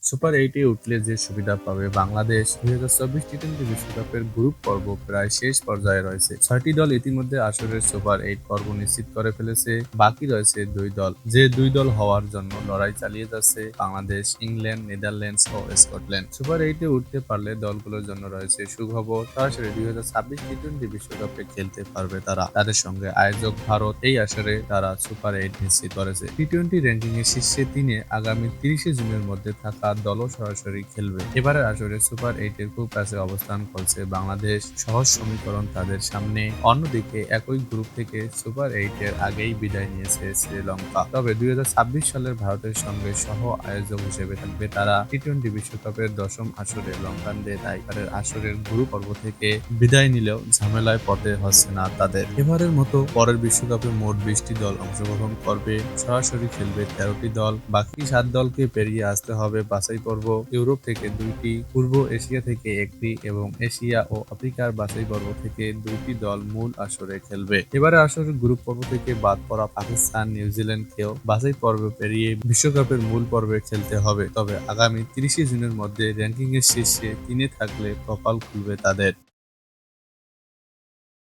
Super এইটে উঠলে যে সুবিধা পাবে বাংলাদেশ ২০২৪ টি-টোয়েন্টি বিশ্বকাপের গ্রুপ পর্ব প্রায় শেষ পর্যায়ে রয়েছে। ৬টি দল ইতিমধ্যে আসরের সুপার এইট পর্ব নিশ্চিত করে ফেলেছে। বাকি রয়েছে ২ দল। যে ২ দল হওয়ার জন্য লড়াই চালিয়ে যাচ্ছে বাংলাদেশ, ইংল্যান্ড, নেদারল্যান্ডস ও স্কটল্যান্ড। সুপার এইটে উঠতে পারলে দলগুলোর জন্য রয়েছে সুখবর। সরাসরি ২০২৬ টি-টোয়েন্টি বিশ্বকাপে খেলতে পারবে তারা। তাদের সঙ্গে আয়োজক ভারত এই আসরে তারা সুপার এইট নিশ্চিত করেছে। টি-টোয়েন্টি র্যাঙ্কিং এর শীর্ষে ৩-এ আগামী ৩০শে জুনের মধ্যে থাকা দলও সরাসরি খেলবে। এবারের আসরে সুপার এইটের খুব কাছে অবস্থান করছে বাংলাদেশ। সহজ সমীকরণ তাদের সামনে। অন্যদিকে একই গ্রুপ থেকে সুপার এইটের আগেই বিদায় নিয়েছে শ্রীলঙ্কা। তবে ২০২৬ সালের ভারতের সঙ্গে সহ আয়োজক হিসেবে থাকবে তারা। টি-টোয়েন্টি বিশ্বকাপের ১০ম আসরে লঙ্কানদের এবারের আসরের গ্রুপ পর্ব থেকে বিদায় নিলেও ঝামেলায় পড়তে হচ্ছে না তাদের। এবারের মতো পরের বিশ্বকাপে মোট ২০টি দল অংশগ্রহণ করবে। সরাসরি খেলবে ১৩টি দল। বাকি ৭ দলকে পেরিয়ে আসতে হবে বাছাই পর্ব। ইউরোপ থেকে ২টি, পূর্ব এশিয়া থেকে ১টি এবং এশিয়া ও আফ্রিকার বাছাই পর্ব থেকে ২টি দল মূল আসরে খেলবে। এবারে আসরের গ্রুপ পর্ব থেকে বাদ পড়া পাকিস্তান, নিউজিল্যান্ডকেও বাছাই পর্ব পেরিয়ে বিশ্বকাপের মূল পর্বে খেলতে হবে। তবে আগামী ৩০শে জুনের মধ্যে র্যাঙ্কিং এর শীর্ষে ৩-এ থাকলে কপাল খুলবে তাদের।